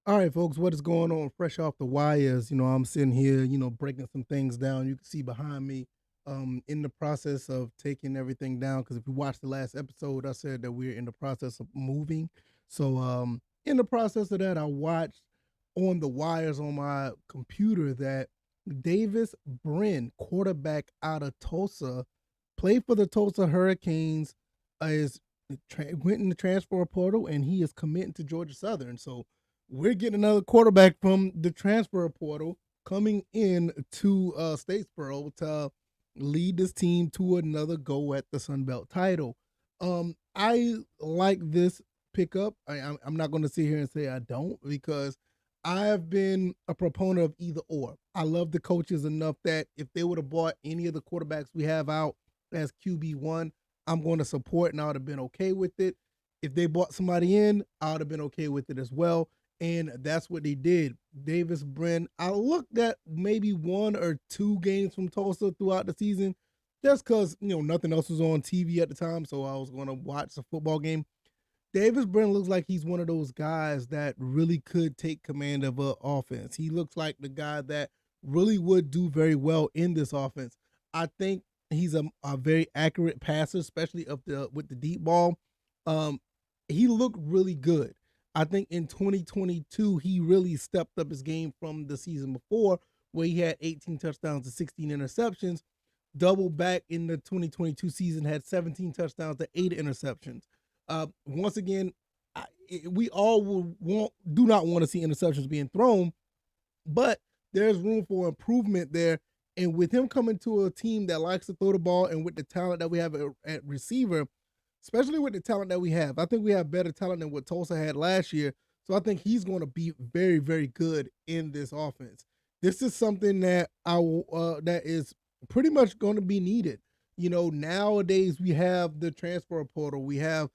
All right, folks, what is going on? Fresh off the wires, I'm sitting here, breaking some things down. You can see behind me, in the process of taking everything down. Because if you watched the last episode, I said that we're in the process of moving. So, in the process of that, I watched on the wires on my computer that Davis Brin, quarterback out of Tulsa, played for the Tulsa Hurricanes, is went in the transfer portal, and he is committing to Georgia Southern. So we're getting another quarterback from the transfer portal coming in to Statesboro to lead this team to another go at the Sun Belt title. I like this pickup. I'm not going to sit here and say I don't, because I have been a proponent of either or. I love the coaches enough that if they would have bought any of the quarterbacks we have out as QB1, I'm going to support, and I would have been okay with it. If they bought somebody in, I would have been okay with it as well, and that's what they did. Davis Brin, I looked at maybe one or two games from Tulsa throughout the season, just because nothing else was on TV at the time, so I was going to watch a football game. Davis Brin looks like he's one of those guys that really could take command of an offense. He looks like the guy that really would do very well in this offense. I think he's a very accurate passer, especially of the with the deep ball. Um, he looked really good. I think in 2022 he really stepped up his game from the season before, where he had 18 touchdowns and 16 interceptions. Double back in the 2022 season, had 17 touchdowns to 8 interceptions. Once again, we all do not want to see interceptions being thrown, but there's room for improvement there. And with him coming to a team that likes to throw the ball, and with the talent that we have at receiver, especially with the talent that we have, I think we have better talent than what Tulsa had last year. So I think he's going to be very, very good in this offense. This is something that that is pretty much going to be needed. Nowadays we have the transfer portal, we have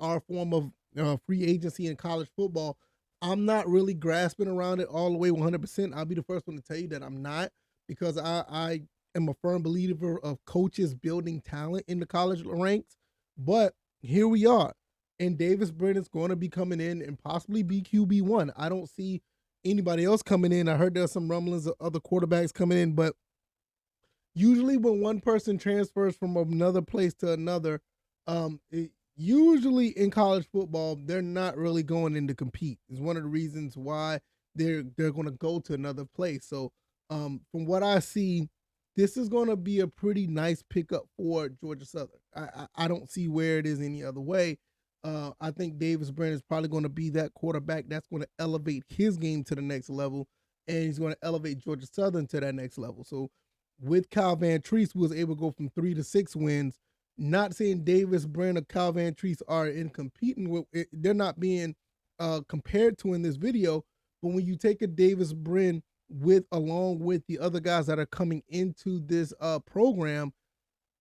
our form of free agency in college football. I'm not really grasping around it all the way 100%. I'll be the first one to tell you that I'm not, because I am a firm believer of coaches building talent in the college ranks. But here we are, and Davis Brin is going to be coming in and possibly be QB1. I don't see anybody else coming in. I heard there's some rumblings of other quarterbacks coming in, but usually when one person transfers from another place to another, usually in college football, they're not really going in to compete. It's one of the reasons why they're going to go to another place. So, from what I see, this is going to be a pretty nice pickup for Georgia Southern. I don't see where it is any other way. I think Davis Brin is probably going to be that quarterback that's going to elevate his game to the next level, and he's going to elevate Georgia Southern to that next level. So, with Kyle Van Treese, who was able to go from 3 to 6 wins. Not saying Davis Brin or Kyle Van Treese are in competing with it, they're not being compared to in this video. But when you take a Davis Brin with along with the other guys that are coming into this program,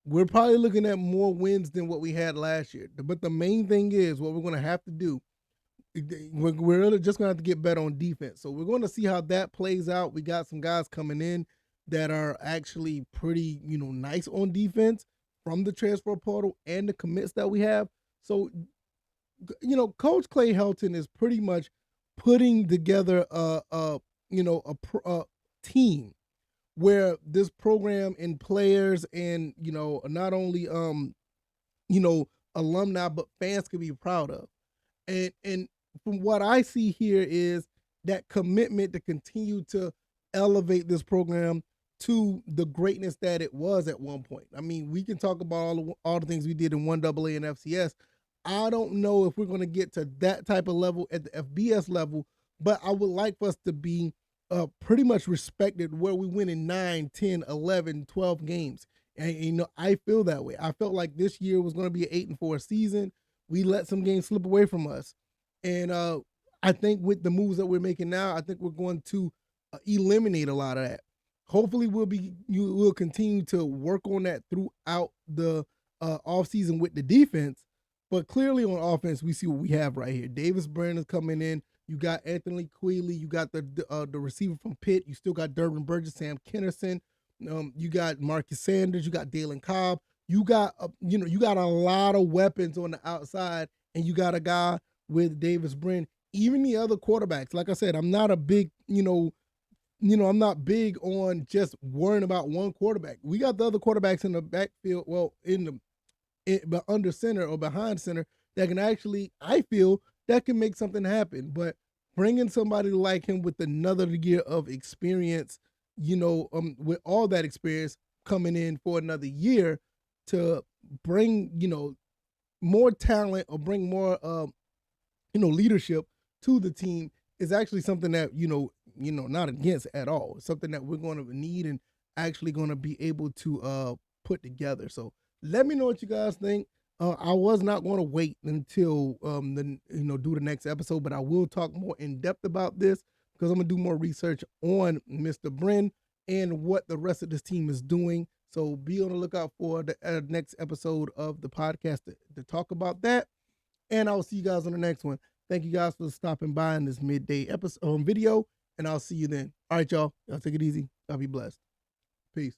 we're probably looking at more wins than what we had last year. But the main thing is what we're going to have to do. We're really just going to have to get better on defense. So we're going to see how that plays out. We got some guys coming in that are actually pretty, nice on defense from the transfer portal and the commits that we have. So, Coach Clay Helton is pretty much putting together a team where this program and players and not only alumni but fans can be proud of. And from what I see here is that commitment to continue to elevate this program to the greatness that it was at one point. I mean, we can talk about all the things we did in 1AA and FCS. I don't know if we're going to get to that type of level at the FBS level, but I would like for us to be pretty much respected where we win in 9, 10, 11, 12 games. And I feel that way. I felt like this year was going to be an 8-4 season. We let some games slip away from us, and I think with the moves that we're making now, I think we're going to eliminate a lot of that. Hopefully, we'll continue to work on that throughout the offseason with the defense. But clearly on offense, we see what we have right here. Davis Brin is coming in. You got Anthony Queeley. You got the receiver from Pitt. You still got Durbin Burgess, Sam Kennerson. You got Marcus Sanders. You got Dalen Cobb. You got you got a lot of weapons on the outside, and you got a guy with Davis Brin. even the other quarterbacks. Like I said, I'm not a big, I'm not big on just worrying about one quarterback. We got the other quarterbacks in the backfield, well, but under center or behind center that can actually, I feel, that can make something happen. But bringing somebody like him with another year of experience, with all that experience coming in for another year to bring, more talent or bring more, leadership to the team is actually something that, not against at all. It's something that we're going to need and actually going to be able to put together. So let me know what you guys think. I was not going to wait until do the next episode, but I will talk more in depth about this because I'm gonna do more research on Mr. Brin and what the rest of this team is doing. So be on the lookout for the next episode of the podcast to talk about that. And I'll see you guys on the next one. Thank you guys for stopping by in this midday episode video, and I'll see you then. All right, y'all. Y'all take it easy. Y'all be blessed. Peace.